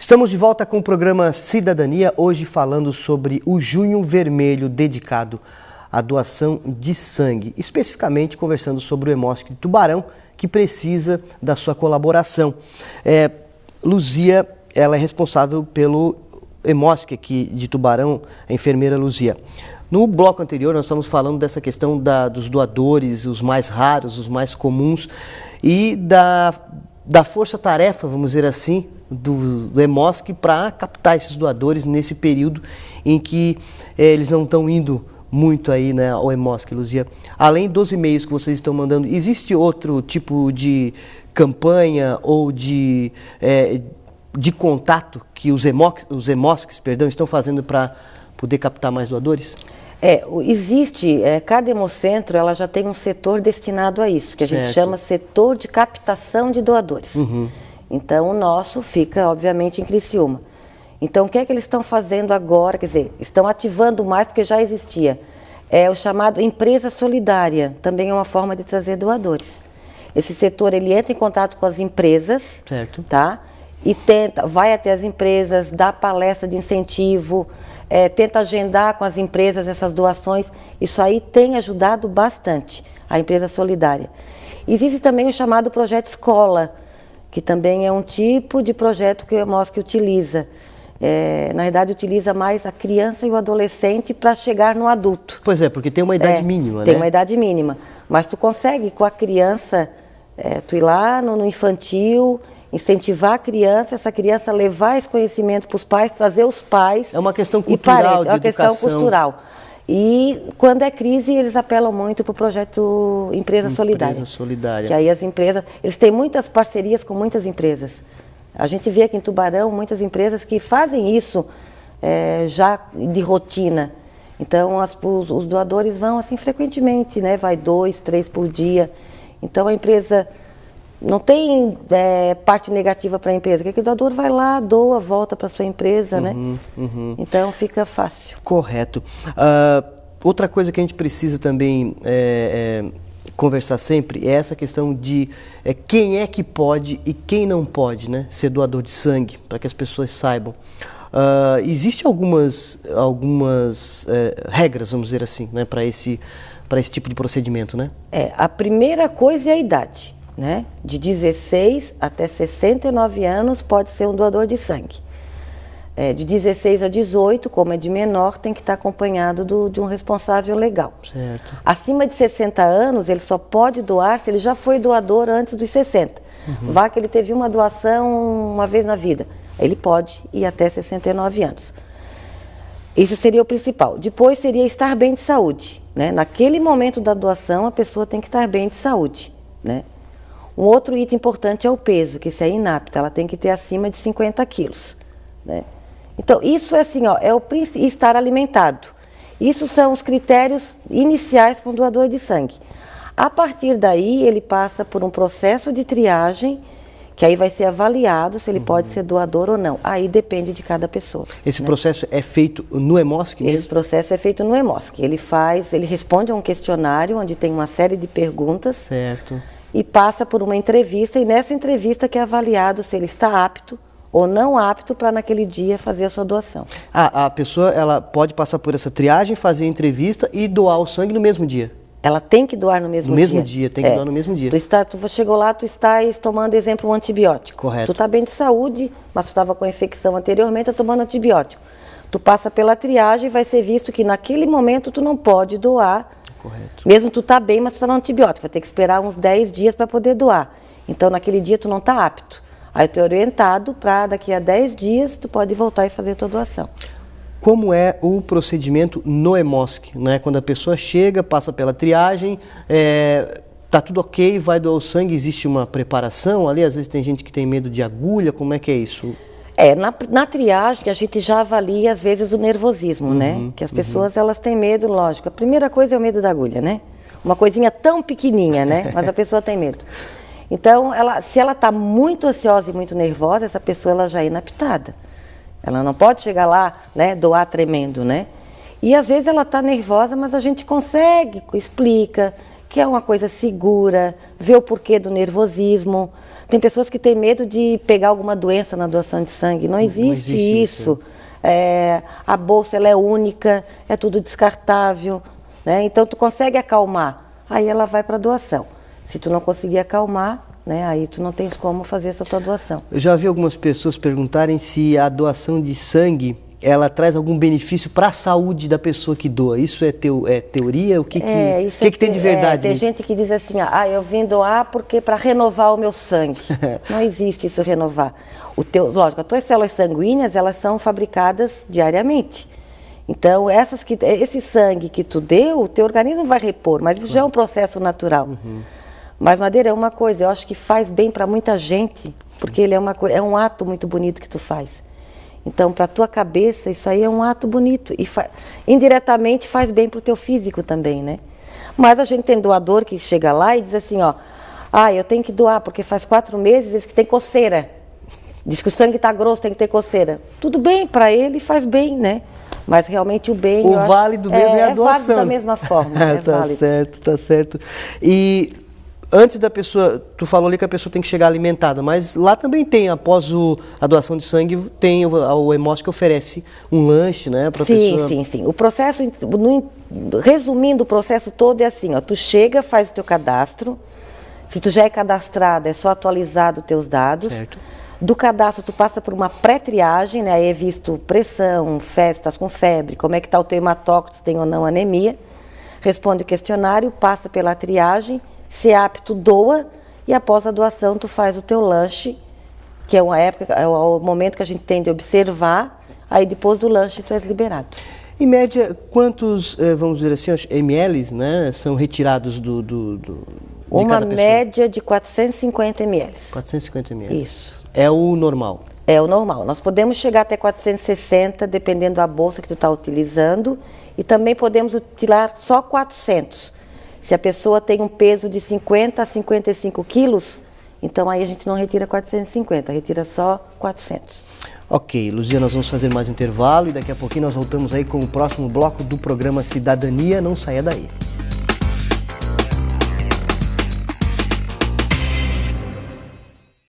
Estamos de volta com o programa Cidadania, hoje falando sobre o Junho Vermelho dedicado à doação de sangue, especificamente conversando sobre o Hemosc de Tubarão, que precisa da sua colaboração. Luzia, ela é responsável pelo Hemosc aqui de Tubarão, a enfermeira Luzia. No bloco anterior nós estamos falando dessa questão dos doadores, os mais raros, os mais comuns, e da força-tarefa, vamos dizer assim, do Hemosc para captar esses doadores nesse período em que eles não estão indo muito aí, né, ao Hemosc, Luzia. Além dos e-mails que vocês estão mandando, existe outro tipo de campanha ou de contato que os Hemoscs, estão fazendo para poder captar mais doadores? Existe, cada hemocentro ela já tem um setor destinado a isso, que a gente chama setor de captação de doadores. Uhum. Então, o nosso fica, obviamente, em Criciúma. Então, o que é que eles estão fazendo agora? Quer dizer, estão ativando mais, porque já existia. É o chamado empresa solidária, também é uma forma de trazer doadores. Esse setor, ele entra em contato com as empresas, tá? E vai até as empresas, dá palestra de incentivo, tenta agendar com as empresas essas doações. Isso aí tem ajudado bastante, a empresa solidária. Existe também o chamado projeto escola, que também é um tipo de projeto que o Hemosc utiliza. Na verdade, utiliza mais a criança e o adolescente para chegar no adulto. Pois é, porque tem uma idade mínima, né? Tem uma idade mínima. Mas tu consegue, com a criança, tu ir lá no infantil, incentivar a criança, essa criança levar esse conhecimento para os pais, trazer os pais. É uma questão cultural, de educação. É uma questão cultural. E quando é crise, eles apelam muito para o projeto Empresa Solidária. Empresa Solidária. Que aí as empresas, eles têm muitas parcerias com muitas empresas. A gente vê aqui em Tubarão muitas empresas que fazem isso já de rotina. Então os doadores vão assim frequentemente, né? Vai 2, 3 por dia. Então a empresa não tem parte negativa para a empresa, porque o doador vai lá, doa, volta para a sua empresa, né? Então fica fácil. Correto. Outra coisa que a gente precisa também conversar sempre é essa questão de quem é que pode e quem não pode, né, ser doador de sangue, para que as pessoas saibam. Existem algumas regras, vamos dizer assim, né, para esse tipo de procedimento, né? A primeira coisa é a idade. Né? De 16 até 69 anos pode ser um doador de sangue. De 16 a 18, como é de menor, tem que estar acompanhado de um responsável legal. Certo. Acima de 60 anos, ele só pode doar se ele já foi doador antes dos 60. Vá que ele teve uma doação uma vez na vida. Ele pode ir até 69 anos. Isso seria o principal. Depois seria estar bem de saúde. Né? Naquele momento da doação, a pessoa tem que estar bem de saúde. Né? Um outro item importante é o peso, que se é inapta, ela tem que ter acima de 50 quilos. Né? Então, isso é assim, estar alimentado. Isso são os critérios iniciais para um doador de sangue. A partir daí, ele passa por um processo de triagem, que aí vai ser avaliado se ele pode ser doador ou não. Aí depende de cada pessoa. Esse processo é feito no Hemosc mesmo? Esse processo é feito no Hemosc. Ele responde a um questionário, onde tem uma série de perguntas. Certo. E passa por uma entrevista, e nessa entrevista que é avaliado se ele está apto ou não apto para naquele dia fazer a sua doação. A pessoa ela pode passar por essa triagem, fazer a entrevista e doar o sangue no mesmo dia? Ela tem que doar no mesmo dia. No mesmo dia, tem que doar no mesmo dia. Tu chegou lá, tu estás tomando, exemplo, um antibiótico. Correto. Tu está bem de saúde, mas tu estava com infecção anteriormente, está tomando antibiótico. Tu passa pela triagem e vai ser visto que naquele momento tu não pode doar. Correto. Mesmo tu tá bem, mas tu tá no antibiótico, vai ter que esperar uns 10 dias para poder doar. Então, naquele dia tu não tá apto. Aí tu é orientado para daqui a 10 dias tu pode voltar e fazer a tua doação. Como é o procedimento no Hemosc, né? Quando a pessoa chega, passa pela triagem, tá tudo ok, vai doar o sangue, existe uma preparação ali? Às vezes tem gente que tem medo de agulha, como é que é isso? Na triagem a gente já avalia às vezes o nervosismo, né? Que as pessoas elas têm medo, lógico. A primeira coisa é o medo da agulha, né? Uma coisinha tão pequenininha, né? Mas a pessoa tem medo. Então, se ela está muito ansiosa e muito nervosa, essa pessoa ela já é inaptada. Ela não pode chegar lá, né, doar tremendo, né? E às vezes ela está nervosa, mas a gente consegue, explica que é uma coisa segura, ver o porquê do nervosismo. Tem pessoas que têm medo de pegar alguma doença na doação de sangue. Não existe isso. A bolsa ela é única, é tudo descartável, né? Então tu consegue acalmar, aí ela vai para a doação. Se tu não conseguir acalmar, né, aí tu não tens como fazer essa tua doação. Eu já vi algumas pessoas perguntarem se a doação de sangue ela traz algum benefício para a saúde da pessoa que doa. Isso é teoria? O que tem de verdade tem nisso? gente que diz assim, eu vim doar porque para renovar o meu sangue. Não existe isso, renovar. Lógico, as tuas células sanguíneas, elas são fabricadas diariamente. Então, esse sangue que tu deu, o teu organismo vai repor, mas isso já é um processo natural. Mas, Madeira, é uma coisa, eu acho que faz bem para muita gente, porque ele é um ato muito bonito que tu faz. Então, para a tua cabeça, isso aí é um ato bonito. E indiretamente faz bem para o teu físico também, né? Mas a gente tem doador que chega lá e diz assim, eu tenho que doar porque faz 4 meses diz que tem coceira. Diz que o sangue está grosso, tem que ter coceira. Tudo bem, para ele faz bem, né? Mas realmente o bem... O válido mesmo é a doação. É válido da mesma forma. Tá certo. E... antes da pessoa, tu falou ali que a pessoa tem que chegar alimentada, mas lá também tem, após a doação de sangue, tem o Hemosk que oferece um lanche, né, para a pessoa... Sim. O processo, resumindo o processo todo, é assim, tu chega, faz o teu cadastro, se tu já é cadastrado, é só atualizar os teus dados. Certo. Do cadastro, tu passa por uma pré-triagem, né, aí é visto pressão, febre, estás com febre, como é que está o teu hematócrito, se tem ou não anemia. Responde o questionário, passa pela triagem, se é apto, doa, e após a doação tu faz o teu lanche, que é o momento que a gente tem de observar, aí depois do lanche tu és liberado. Em média, quantos, vamos dizer assim, ml, né, são retirados de uma cada pessoa? Média de 450 ml. 450 ml. Isso. É o normal? É o normal. Nós podemos chegar até 460, dependendo da bolsa que tu está utilizando, e também podemos utilizar só 400. Se a pessoa tem um peso de 50 a 55 quilos, então aí a gente não retira 450, retira só 400. Ok, Luzia, nós vamos fazer mais um intervalo e daqui a pouquinho nós voltamos aí com o próximo bloco do programa Cidadania. Não saia daí.